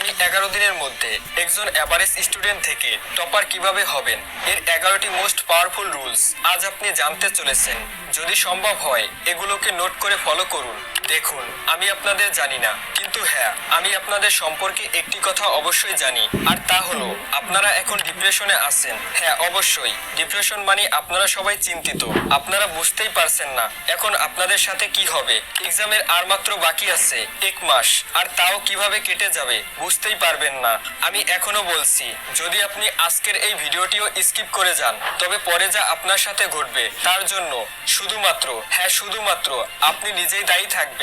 আগামী 11 দিনের মধ্যে একজন অ্যাভারেজ স্টুডেন্ট থেকে টপার কিভাবে হবেন এর 11টি মোস্ট পাওয়ারফুল রুলস আজ আপনি জানতে চলেছেন। যদি সম্ভব হয় এগুলোকে নোট করে ফলো করুন। দেখুন, আমি আপনাদের জানি না, কিন্তু হ্যাঁ, আমি আপনাদের সম্পর্কে একটি কথা অবশ্যই জানি, আর তা হলো আপনারা এখন ডিপ্রেশনে আছেন। হ্যাঁ, অবশ্যই ডিপ্রেশন মানে আপনারা সবাই চিন্তিত। আপনারা বুঝতেই পারছেন না এখন আপনাদের সাথে কি হবে। এক্সামের আর মাত্র বাকি আছে 1 মাস, আর তাও কিভাবে কেটে যাবে বুঝতেই পারবেন না। আমি এখনো বলছি, যদি আপনি আজকের এই ভিডিওটিও স্কিপ করে যান তবে পরে যা আপনার সাথে ঘটবে তার জন্য শুধুমাত্র, হ্যাঁ শুধুমাত্র, আপনি নিজেই দায়ী থাকবেন।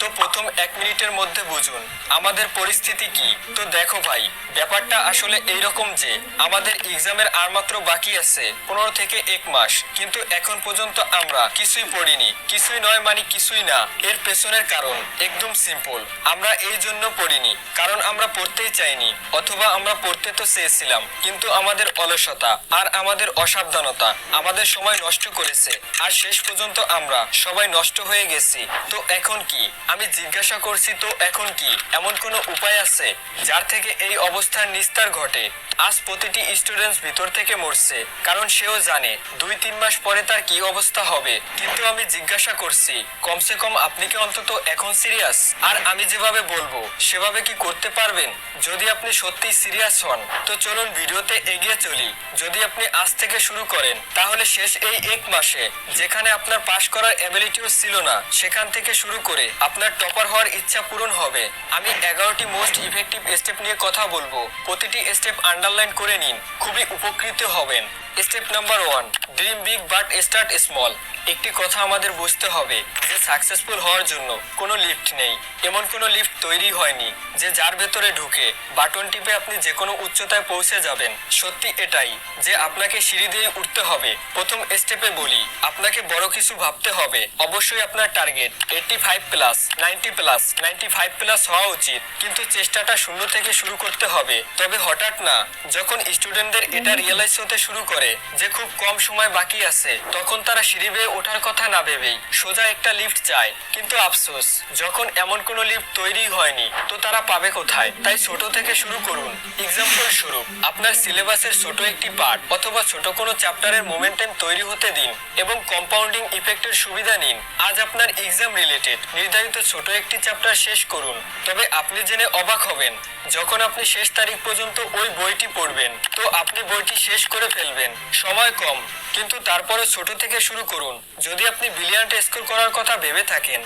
তো প্রথম 1 মিনিটের মধ্যে বুঝুন আমাদের পরিস্থিতি কি। তো দেখো ভাই, ব্যাপারটা আসলে এইরকম যে আমাদের এক্সামের আর মাত্র বাকি আছে 15 থেকে 1 মাস, কিন্তু এখন পর্যন্ত আমরা কিছুই পড়িনি। কিছুই নয় মানে কিছুই না। এর পেছনের কারণ একদম সিম্পল। আমরা এই জন্য পড়িনি কারণ আমরা পড়তেই চাইনি, অথবা আমরা পড়তে তো চেয়েছিলাম কিন্তু আমাদের অলসতা আর আমাদের অসাবধানতা আমাদের সময় নষ্ট করেছে, আর শেষ পর্যন্ত আমরা সবাই নষ্ট হয়ে গেছি। তো এখন কি? আমি জিজ্ঞাসা করছি, তো এখন কি এমন কোনো উপায় আছে যার থেকে এই অবস্থার নিস্তার ঘটে? আজ প্রতিটি স্টুডেন্টস ভিতর থেকে মরছে, কারণ সেও জানে 2-3 মাস পরে তার কি অবস্থা হবে। কিন্তু আমি জিজ্ঞাসা করছি, কমসে কম আপনি কি অন্তত এখন সিরিয়াস? আর আমি যেভাবে বলবো সেভাবে কি করতে পারবেন? যদি আপনি সত্যি সিরিয়াস হন তো চলুন ভিডিওতে এগিয়ে চলি। যদি আপনি আজ থেকে শুরু করেন তাহলে শেষ এই 1 মাসে যেখানে আপনার পাশ করার এবিলিটিও ছিল না সেখান থেকে শুরু করে আপনার টপার হওয়ার ইচ্ছা পূরণ হবে। আমি 11টি মোস্ট ইফেক্টিভ স্টেপ নিয়ে কথা বলবো। প্রতিটি স্টেপ আন্ডারলাইন করে নিন, খুবই উপকৃত হবেন। Step number 1, dream big but start small. একটি কথা আমাদের বুঝতে হবে যে সাকসেসফুল হওয়ার জন্য কোনো লিফট নেই। এমন কোনো লিফট তৈরি হয়নি যে যার ভেতরে ঢুকে বাটন টিপে আপনি যে কোনো উচ্চতায় পৌঁছে যাবেন। সত্যি এটাই যে আপনাকে সিঁড়ি দিয়ে উঠতে হবে। প্রথম স্টেপে বলি, আপনাকে বড় কিছু ভাবতে হবে। অবশ্যই আপনার টার্গেট 85 প্লাস, 90 প্লাস, 95 প্লাস হওয়া উচিত, কিন্তু চেষ্টাটা শূন্য থেকে শুরু করতে হবে। তবে হঠাৎ না, যখন স্টুডেন্টদের এটা রিয়েলাইজ হতে শুরু করে যে খুব কম সময় বাকি আছে, তখন তারা সিঁড়ি বেয়ে ওঠার কথা না ভেবেই সোজা একটা লিফট চায়। কিন্তু আফসোস, যখন এমন কোনো লিফট তৈরি হয়নি তো তারা পাবে কোথায়? তাই ছোট থেকে শুরু করুন। এক্সাম্পল স্বরূপ, আপনার সিলেবাসের ছোট একটি পার্ট অথবা ছোট কোনো চ্যাপ্টারের মোমেন্টাম তৈরি হতে দিন এবং কম্পাউন্ডিং ইফেক্টের সুবিধা নিন। আজ আপনার এক্সাম রিলেটেড নির্ধারিত ছোট একটি চ্যাপ্টার শেষ করুন। তবে আপনি জেনে অবাক হবেন, যখন আপনি শেষ তারিখ পর্যন্ত ওই বইটি পড়বেন তো আপনি বইটি শেষ করে ফেলবেন। সময় কম, কিন্তু তারপরে ছোট থেকে শুরু করুন যদি আপনি ব্রিলিয়ান্ট স্কোর করার কথা ভেবে থাকেন।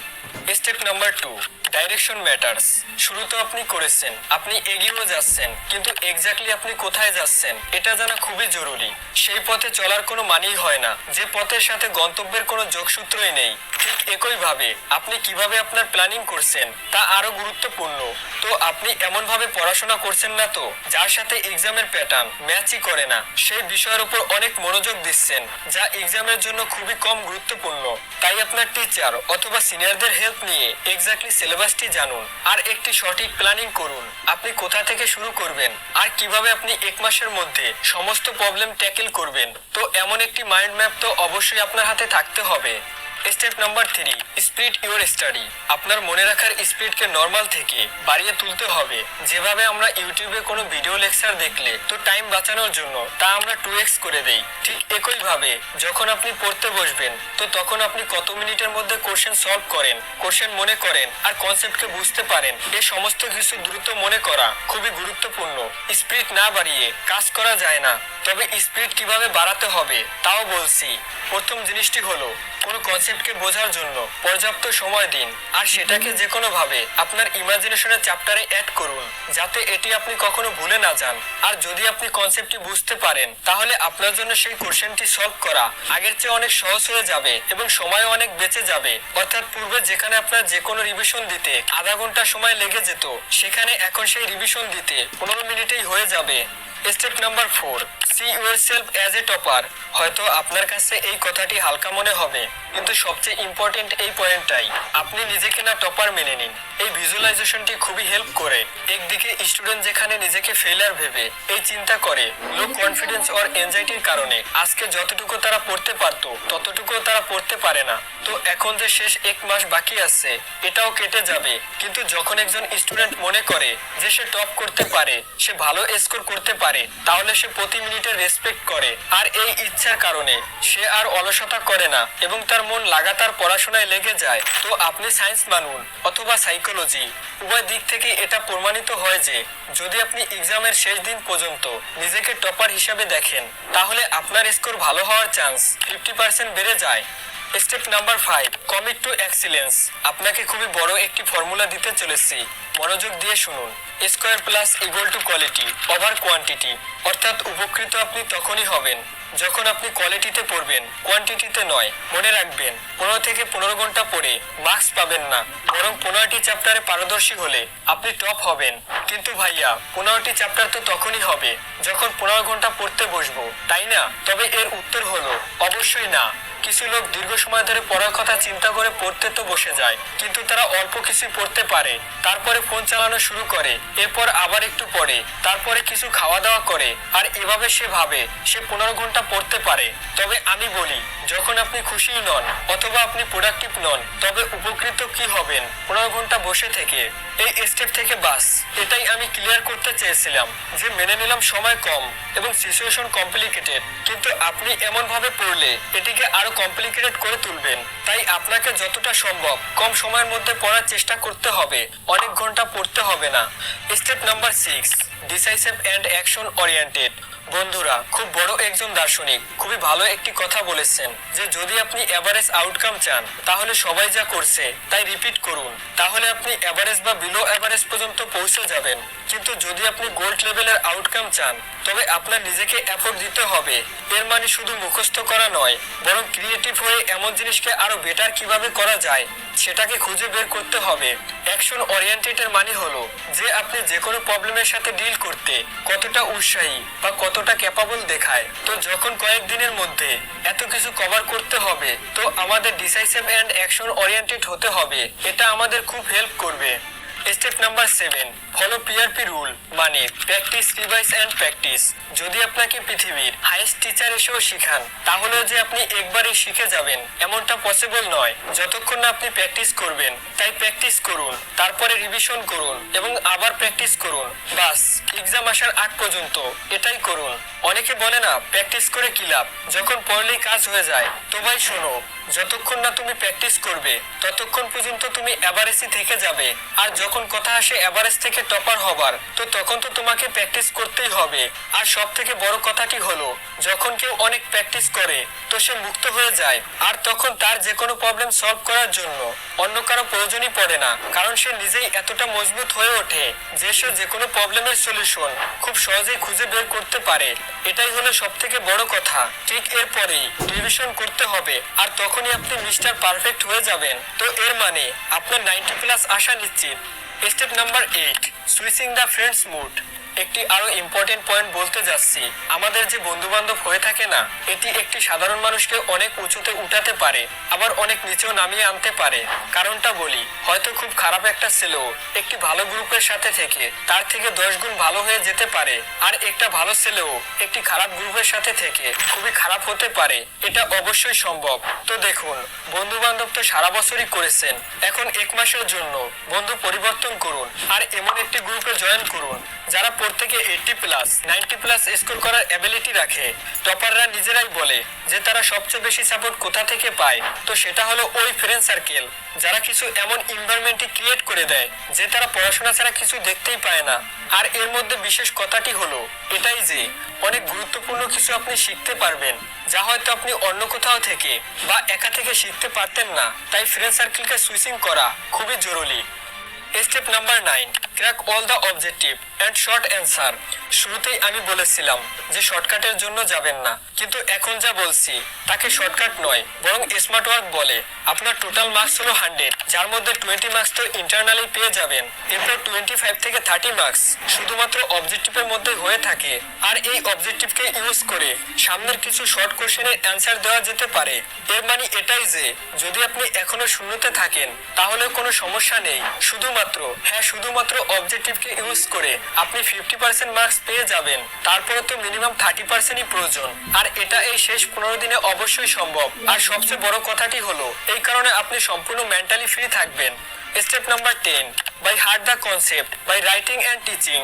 Step number 2, direction matters. শুরু তো আপনি করেছেন, আপনি এগিয়েও যাচ্ছেন, কিন্তু এক্স্যাক্টলি আপনি কোথায় যাচ্ছেন এটা জানা খুবই জরুরি। সেই পথে চলার কোনো মানেই হয় না যে পথের সাথে গন্তব্যের কোনো যোগসূত্রই নেই। ঠিক একইভাবে আপনি কিভাবে আপনার প্ল্যানিং করছেন তা আরো গুরুত্বপূর্ণ। তো আপনি এমনভাবে পড়াশোনা করছেন না তো যার সাথে এক্সামের প্যাটার্ন ম্যাচই করে না, সেই বিষয়ের উপর অনেক মনোযোগ দিচ্ছেন যা এক্সামের জন্য খুবই কম গুরুত্বপূর্ণ। তাই আপনার টিচার অথবা সিনিয়রদের হেল্প নিয়ে এক্স্যাক্টলি সিলেবাসটি জানুন আর একটি সঠিক প্ল্যানিং করুন। আপনি কোথা থেকে শুরু করবেন আর কিভাবে আপনি 1 মাসের মধ্যে সমস্ত প্রবলেম ট্যাকেল করবেন, তো এমন একটি মাইন্ড ম্যাপ তো অবশ্যই আপনার হাতে থাকতে হবে। Step number 3, speed your study. আপনার মনে রাখার স্পিডকে নর্মাল থেকে বাড়িয়ে তুলতে হবে। যেভাবে আমরা ইউটিউবে কোনো ভিডিও লেকচার দেখলে তো টাইম বাঁচানোর জন্য তা আমরা 2x করে দেই, ঠিক একইভাবে যখন আপনি পড়তে বসবেন তো তখন আপনি কত মিনিটের মধ্যে কোশ্চেন সলভ করেন, কোশ্চেন মনে করেন আর কনসেপ্টকে বুঝতে পারেন, এই সমস্ত কিছু দ্রুত মনে করা খুবই গুরুত্বপূর্ণ। স্পিড না বাড়িয়ে কাজ করা যায় না। তবে স্পিড কিভাবে বাড়াতে হবে তাও বলছি। প্রথম জিনিসটি হলো কোনো কনসেপ্টকে বোঝার জন্য পর্যাপ্ত সময় দিন, আর সেটাকে যে কোনো ভাবে আপনার ইমাজিনেশনের চ্যাপ্টারে অ্যাড করুন যাতে এটি আপনি কখনো ভুলে না যান। আর যদি আপনি কনসেপ্টটি বুঝতে পারেন তাহলে আপনার জন্য সেই কোশ্চেনটি সলভ করা আগের চেয়ে অনেক সহজ হয়ে যাবে এবং সময়ও অনেক বেঁচে যাবে। অর্থাৎ পূর্বে যেখানে আপনার যে কোনো রিভিশন দিতে আধা ঘন্টা সময় লেগে যেত, সেখানে এখন সেই রিভিশন দিতে 15 মিনিটেই হয়ে যাবে। Step number 4, see yourself as a topper. হয়তো আপনার কাছে এই কথাটি হালকা মনে হবে, কিন্তু সবচেয়ে ইম্পর্টেন্ট এই পয়েন্টটাই। আপনি নিজেকে না টপার মেনে নিন। এই ভিজুয়ালাইজেশনটি খুবই হেল্প করে। একদিকে স্টুডেন্ট যেখানে নিজেকে ফেলিয়ার ভেবে এই চিন্তা করে লো কনফিডেন্স অর এনজাইটির কারণে আজকে যতটুকু তারা পড়তে পারতো ততটুকু তারা পড়তে পারে না, তো এখন যে শেষ 1 মাস বাকি আছে এটাও কেটে যাবে। কিন্তু যখন একজন স্টুডেন্ট মনে করে যে সে টপ করতে পারে, সে ভালো স্কোর করতে পারে, তাহলে সে প্রতি মিনিটে রেসপেক্ট করে। আর এই ইচ্ছার কারণে সে আর অলসতা করে না এবং তার মন লাগাতার পড়াশোনায় লেগে যায়। তো আপনি সায়েন্স মানুন অথবা সাইকোলজি, উভয় দিক থেকে এটা প্রমাণিত হয় যে যদি আপনি এক্সামের শেষ দিন পর্যন্ত নিজেকে টপার হিসাবে দেখেন, তাহলে আপনার স্কোর ভালো হওয়ার চান্স 50% বেড়ে যায়। Step number 5, commit to excellence. আপনাকে খুবই বড় একটি ফর্মুলা দিতে চলেছি, মনোযোগ দিয়ে শুনুন। Square plus equal to quality over quantity. অর্থাৎ উপকৃত আপনি তখনই হবেন যখন আপনি কোয়ালিটিতে পড়বেন, কোয়ান্টিটিতে নয়। মনে রাখবেন, 15 থেকে 15 ঘন্টা পড়ে মার্কস পাবেন না, বরং 15টি চ্যাপ্টারে পারদর্শী হলে আপনি টপ হবেন। কিন্তু ভাইয়া, 15টি চ্যাপ্টার তো তখনই হবে যখন 15 ঘন্টা পড়তে বসবো, তাই না? তবে এর উত্তর হলো অবশ্যই না। কিছু লোক দীর্ঘ সময় ধরে পড়ার কথা চিন্তা করে পড়তে তো বসে যায়, কিন্তু তারা অল্প কিছু পড়তে পারে, তারপরে ফোন চালানো শুরু করে, এরপর আবার একটু পড়ে, তারপরে কিছু খাওয়া দাওয়া করে, আর এভাবে সে ভাবে সে 15 ঘন্টা পড়তে পারে। তবে আমি বলি, যখন আপনি খুশি নন অথবা আপনি প্রোডাক্টিভ নন, তবে উপকৃত কি হবেন 15 ঘন্টা বসে থেকে? এই স্টেপ থেকে বাস এটাই আমি ক্লিয়ার করতে চেয়েছিলাম যে মেনে নিলাম সময় কম এবং সিচুয়েশন কমপ্লিকেটেড, কিন্তু আপনি এমন ভাবে পড়লে এটিকে আরো কমপ্লিকেটেড করে তুলবেন। তাই আপনাকে যতটা সম্ভব কম সময়ের মধ্যে পড়ার চেষ্টা করতে হবে, অনেক ঘন্টা পড়তে হবে না। Step number 6, decisive and action oriented. বন্ধুরা, খুব বড় একজন দার্শনিক খুবই ভালো একটি কথা বলেছেন যে যদি আপনি এভারেজ আউটকাম চান, তাহলে সবাই যা করছে তাই রিপিট করুন, তাহলে আপনি এভারেজ বা বিলো এভারেজ পর্যন্ত পৌঁছে যাবেন। কিন্তু যদি আপনি গোল্ড লেভেলের আউটকাম চান, তবে আপনার নিজেকে এফোর্ট দিতে হবে। এর মানে শুধু মুখস্থ করা নয়, বরং ক্রিয়েটিভ হয়ে এমন জিনিসকে আরো বেটার কিভাবে করা যায় সেটাকে খুঁজে বের করতে হবে। অ্যাকশন ওরিয়েন্টেডের মানে হলো যে আপনি যে কোনো প্রবলেমের সাথে ডিল করতে কতটা উৎসাহী বা কতটা ক্যাপাবল দেখায়। তো যখন কয়েকদিনের মধ্যে এত কিছু কভার করতে হবে, তো আমাদের ডিসাইসিভ অ্যান্ড অ্যাকশন ওরিয়েন্টেড হতে হবে। এটা আমাদের খুব হেল্প করবে। Step number 7, follow PRP rule, মানে প্র্যাকটিস, রিভাইজ অ্যান্ড প্র্যাকটিস। যদি আপনাকে পৃথিবীর হাইয়েস্ট টিচার এসেও শিখান, তাহলেও যে আপনি একবারই শিখে যাবেন এমনটা পসিবল নয়। যতক্ষণ না আপনি প্র্যাকটিস করবেন, তাই প্র্যাকটিস করুন, তারপরে রিভিশন করুন এবং আবার প্র্যাকটিস করুন। বাস, এক্সাম আসার আগ পর্যন্ত এটাই করুন। অনেকে বলে না প্র্যাকটিস করে কি লাভ, যখন পড়লেই কাজ হয়ে যায়। তো ভাই শোনো, যতক্ষণ না তুমি প্র্যাকটিস করবে ততক্ষণ পর্যন্ত তুমি এভারেজই থেকে যাবে। আর যখন কথা আসে এভারেজ থেকে টপার হবার, তো তখন তো তোমাকে প্র্যাকটিস করতেই হবে। আর সব থেকে বড় কথাটি হলো, যখন কেউ অনেক প্র্যাকটিস করে তো সে মুক্ত হয়ে যায়, আর তখন তার যে কোনো প্রবলেম সলভ করার জন্য অন্য কারো প্রয়োজনই পড়ে না, কারণ সে নিজেই এতটা মজবুত হয়ে ওঠে যে সে যে কোনো প্রবলেমের সলিউশন খুব সহজেই খুঁজে বের করতে পারে। এটাই হলো সব থেকে বড় কথা। ঠিক এরপরেই রিভিশন করতে হবে, আর তখনই আপনি মিস্টার পারফেক্ট হয়ে যাবেন। তো এর মানে আপনার 90+ আসা নিশ্চিত। Step number 8, switching the friends mood. একটি আরো ইম্পর্টেন্ট পয়েন্ট বলতে যাচ্ছি। আমাদের যে বন্ধু বান্ধব হয়ে থাকে না, এটি একটি সাধারণ মানুষকে অনেক উঁচুতে উঠাতে পারে, আবার অনেক নিচেও নামিয়ে আনতে পারে। কারণটা বলি, হয়তো খুব খারাপ একটা ছেলেও একটি ভালো গ্রুপের সাথে থেকে তার থেকে 10 গুণ ভালো হয়ে যেতে পারে, আর একটা ভালো ছেলেও একটি খারাপ গ্রুপের সাথে থেকে খুবই খারাপ হতে পারে। এটা অবশ্যই সম্ভব। তো দেখুন, বন্ধু বান্ধব তো সারা বছরই করেছেন, এখন 1 মাসের জন্য বন্ধু পরিবর্তন করুন আর এমন একটি গ্রুপে জয়েন করুন যারা প্রত্যেকে 80+, 90+ স্কোর করার এবিলিটি রাখে। টপাররা নিজেরাই বলে যে তারা সবচেয়ে বেশি সাপোর্ট কোথা থেকে পায়, তো সেটা হলো ওই ফ্রেন্ড সার্কেল যারা কিছু এমন এনভায়রনমেন্টই ক্রিয়েট করে দেয় যে তারা পড়াশোনা ছাড়া কিছু দেখতেই পায় না। আর এর মধ্যে বিশেষ কথাটি হলো এটাই যে অনেক গুরুত্বপূর্ণ কিছু আপনি শিখতে পারবেন, যা হয়তো আপনি অন্য কোথাও থেকে বা একা থেকে শিখতে পারতেন না। তাই ফ্রেন্ড সার্কেলকে সুইচিং করা খুবই জরুরি। Step number 9, crack all the objective and short answer. শুরুতেই আমি বলেছিলাম যে শর্টকাটের জন্য যাবেন না, কিন্তু এখন যা বলছি তাকে শর্টকাট নয় বরং স্মার্ট ওয়ার্ক বলে। আপনার টোটাল মার্কস হলো 100, যার মধ্যে 20 মার্কস তো ইন্টারনালি পেয়ে যাবেন। এরপর 25 থেকে 30 মার্কস শুধুমাত্র অবজেক্টিভের মধ্যে হয়ে থাকে, আর এই অবজেক্টিভকে ইউজ করে সামনের কিছু শর্ট কোশ্চেনের অ্যান্সার দেওয়া যেতে পারে। এর মানে এটাই যে যদি আপনি এখনো শূন্যতে থাকেন তাহলে কোনো সমস্যা নেই, শুধুমাত্র অবজেক্টিভকে ইউজ করে আপনি 50% মার্কস পেয়ে যাবেন। তারপরে তো মিনিমাম 30%ই প্রয়োজন, আর এটা এই শেষ 15 দিনে অবশ্যই সম্ভব। আর সবচেয়ে বড় কথাটি হলো এই কারণে আপনি সম্পূর্ণ মেন্টালি ফ্রি থাকবেন। Step number 10, by heart the concept by writing and teaching.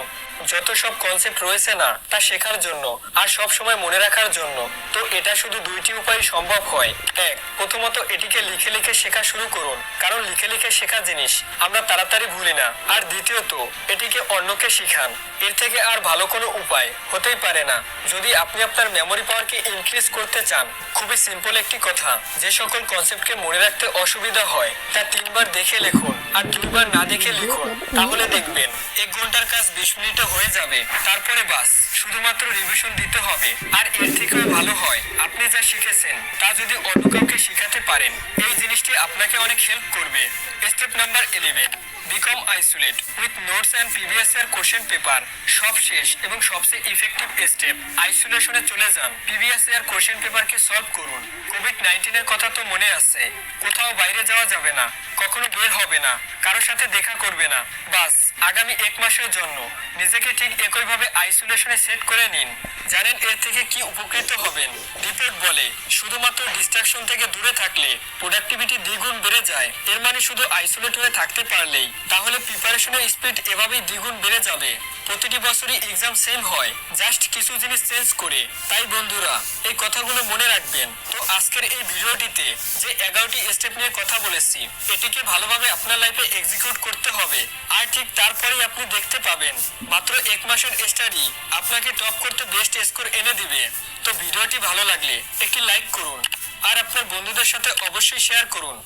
যত সব কনসেপ্ট রয়েছে না তা শেখার জন্য আর সব সময় মনে রাখার জন্য, তো এটা শুধু দুইটি উপায় সম্ভব হয়। এক, প্রথমত এটিকে লিখে লিখে শেখা শুরু করুন, কারণ লিখে লিখে শেখা জিনিস আমরা তাড়াতাড়ি ভুলি না। আর দ্বিতীয়ত এটিকে অন্যকে শিখান। এর থেকে আর ভালো কোনো উপায় হতেই পারে না যদি আপনি আপনার মেমোরি পাওয়ারকে ইনক্রিজ করতে চান। খুবই সিম্পল একটি কথা, যে সকল কনসেপ্টকে মনে রাখতে অসুবিধা হয় তা 3 বার দেখে লিখুন আর 2 বার না দেখে লিখুন, তাহলে দেখবেন 1 ঘন্টার কাজ 20 মিনিটে হয়ে যাবে। তারপরে বাস শুধুমাত্র রিভিশন দিতে হবে। আর এর থেকেও ভালো হয় আপনি যা শিখেছেন তা যদি অন্য কাউকে শেখাতে পারেন, এই জিনিসটি আপনাকে অনেক হেল্প করবে। Step number 11, become isolate with notes and previous year question paper. সব শেষ এবং সবচেয়ে ইফেক্টিভ স্টেপ, আইসোলেশনে চলে যান। প্রিভিয়াস ইয়ার কোশ্চেন পেপারকে সলভ করুন। কোভিড-19 এর কথা তো মনে আছে, কোথাও বাইরে যাওয়া যাবে না, কখনো বের হবে না, কারোর সাথে দেখা করবে না। বাস আগামী 1 মাসের জন্য নিজেকে ঠিক একইভাবে আইসোলেশনে সেট করে নিন। জানেন এর থেকে কি উপকৃত হবেন? রিপোর্ট বলে শুধুমাত্র ডিস্ট্রাকশন থেকে দূরে থাকলে প্রোডাক্টিভিটি দ্বিগুণ বেড়ে যায়। এর মানে শুধু আইসোলেট হয়ে থাকতে পারলেই তাহলে প্রিপারেশনের স্পিড এভাবেই দ্বিগুণ বেড়ে যাবে। প্রতিটি বছরই এক্সাম সেম হয়, জাস্ট কিছু জিনিস চেঞ্জ করে। তাই বন্ধুরা এই কথাগুলো মনে রাখবেন। তো আজকের এই ভিডিওটিতে যে 11টি স্টেপ নিয়ে কথা বলেছি, এটিকে ভালোভাবে আপনার লাইফে এক্সিকিউট করতে হবে। আর ঠিক তারপরেই আপনি দেখতে পাবেন মাত্র 1 মাসের স্টাডি আপনাকে টপ করতে বেস্ট স্কোর এনে দিবে। তো ভিডিওটি ভালো লাগলে একটি লাইক করুন আর আপনার বন্ধুদের সাথে অবশ্যই শেয়ার করুন।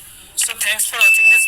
So thanks for watching this.